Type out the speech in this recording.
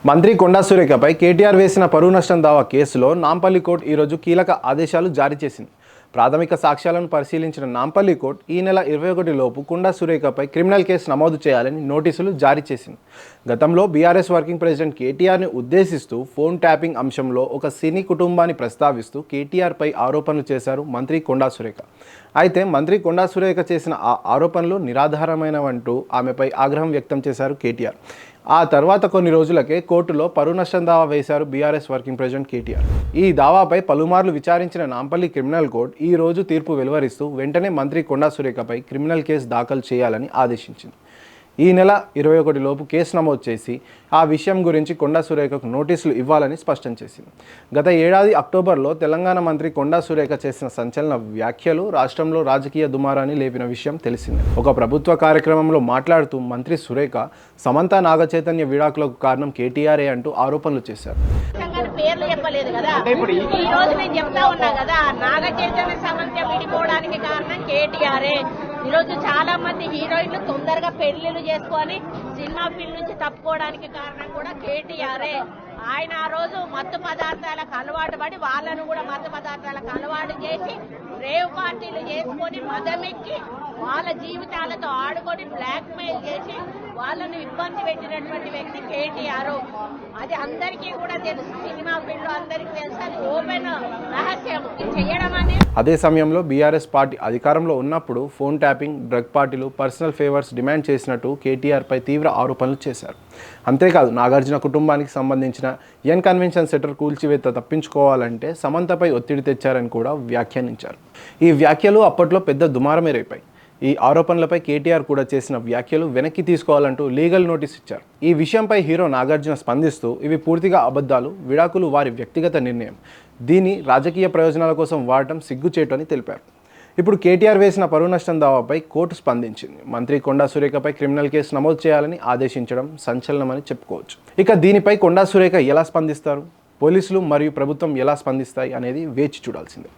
మంత్రి కొండా సురేఖపై కేటీఆర్ వేసిన పరువు నష్టం దావా కేసులో నాంపల్లి కోర్టు ఈరోజు కీలక ఆదేశాలు జారీ చేసింది. ప్రాథమిక సాక్ష్యాలను పరిశీలించిన నాంపల్లి కోర్టు ఈ నెల 21 లోపు కొండా సురేఖపై క్రిమినల్ కేసు నమోదు చేయాలని నోటీసులు జారీ చేసింది. గతంలో బీఆర్ఎస్ వర్కింగ్ ప్రెసిడెంట్ కేటీఆర్ని ఉద్దేశిస్తూ ఫోన్ ట్యాపింగ్ అంశంలో ఒక సినీ కుటుంబాన్ని ప్రస్తావిస్తూ కేటీఆర్పై ఆరోపణలు చేశారు మంత్రి కొండా సురేఖ. అయితే మంత్రి కొండా సురేఖ చేసిన ఆ ఆరోపణలు నిరాధారమైనవంటూ ఆమెపై ఆగ్రహం వ్యక్తం చేశారు కేటీఆర్. ఆ తర్వాత కొన్ని రోజులకే కోర్టులో పరువు నష్టం దావా వేశారు బీఆర్ఎస్ వర్కింగ్ ప్రెసిడెంట్ కేటీఆర్. ఈ దావాపై పలుమార్లు విచారించిన నాంపల్లి క్రిమినల్ కోర్టు ఈ రోజు తీర్పు వెలువరిస్తూ వెంటనే మంత్రి కొండా సురేఖపై క్రిమినల్ కేసు దాఖలు చేయాలని ఆదేశించింది. ఈ నెల 21 లోపు కేసు నమోదు చేసి ఆ విషయం గురించి కొండా సురేఖకు నోటీసులు ఇవ్వాలని స్పష్టం చేసింది. గత ఏడాది అక్టోబర్లో తెలంగాణ మంత్రి కొండా సురేఖ చేసిన సంచలన వ్యాఖ్యలు రాష్ట్రంలో రాజకీయ దుమారాన్ని లేపిన విషయం తెలిసిందే. ఒక ప్రభుత్వ కార్యక్రమంలో మాట్లాడుతూ మంత్రి సురేఖ సమంత నాగచైతన్య విడాకులకు కారణం కేటీఆర్ఏ అంటూ ఆరోపణలు చేశారు. పేర్లు చెప్పలేదు కదా, ఈ రోజు నేను చెప్తా ఉన్నా కదా, నాగ చైతన్య సమంత విడిపోవడానికి కారణం కేటీఆర్ఏ. ఈరోజు చాలా మంది హీరోయిన్లు తొందరగా పెళ్లిళ్ళు చేసుకొని సినిమా ఫీల్డ్ నుంచి తప్పుకోవడానికి కారణం కూడా కేటీఆర్ఏ. ఆయన ఆ రోజు మత్తు పదార్థాలకు అలవాటు పడి వాళ్ళను కూడా మత్తు పదార్థాలకు అలవాటు చేసి రేవ్ పార్టీలు చేసుకొని మదమెక్కి వాళ్ళ జీవితాలతో ఆడుకొని బ్లాక్ మెయిల్ చేసి వాళ్ళను ఇబ్బంది పెట్టినటువంటి వ్యక్తి కేటీఆర్. అది అందరికీ కూడా తెలుసు, సినిమా ఫీల్డ్ అందరికీ తెలుసు, అది ఓపెన్ రహస్యం చేయడం అనేది. అదే సమయంలో బీఆర్ఎస్ పార్టీ అధికారంలో ఉన్నప్పుడు ఫోన్ ట్యాపింగ్, డ్రగ్ పార్టీలు, పర్సనల్ ఫేవర్స్ డిమాండ్ చేసినట్టు కేటీఆర్పై తీవ్ర ఆరోపణలు చేశారు. అంతేకాదు నాగార్జున కుటుంబానికి సంబంధించిన ఎన్ కన్వెన్షన్ సెంటర్ కూల్చివేత తప్పించుకోవాలంటే సమంతపై ఒత్తిడి తెచ్చారని కూడా వ్యాఖ్యానించారు. ఈ వ్యాఖ్యలు అప్పట్లో పెద్ద దుమారమే రేపాయి. ఈ ఆరోపణలపై కేటీఆర్ కూడా చేసిన వ్యాఖ్యలు వెనక్కి తీసుకోవాలంటూ లీగల్ నోటీస్ ఇచ్చారు. ఈ విషయంపై హీరో నాగార్జున స్పందిస్తూ ఇవి పూర్తిగా అబద్ధాలు, విడాకులు వారి వ్యక్తిగత నిర్ణయం, దీన్ని రాజకీయ ప్రయోజనాల కోసం వాడటం సిగ్గుచేటు అని తెలిపారు. ఇప్పుడు కేటీఆర్ వేసిన పరువు నష్టం దావాపై కోర్టు స్పందించింది. మంత్రి కొండా సురేఖపై క్రిమినల్ కేసు నమోదు చేయాలని ఆదేశించడం సంచలనమని చెప్పుకోవచ్చు. ఇక దీనిపై కొండా సురేఖ ఎలా స్పందిస్తారు, పోలీసులు మరియు ప్రభుత్వం ఎలా స్పందిస్తాయి అనేది వేచి చూడాల్సిందే.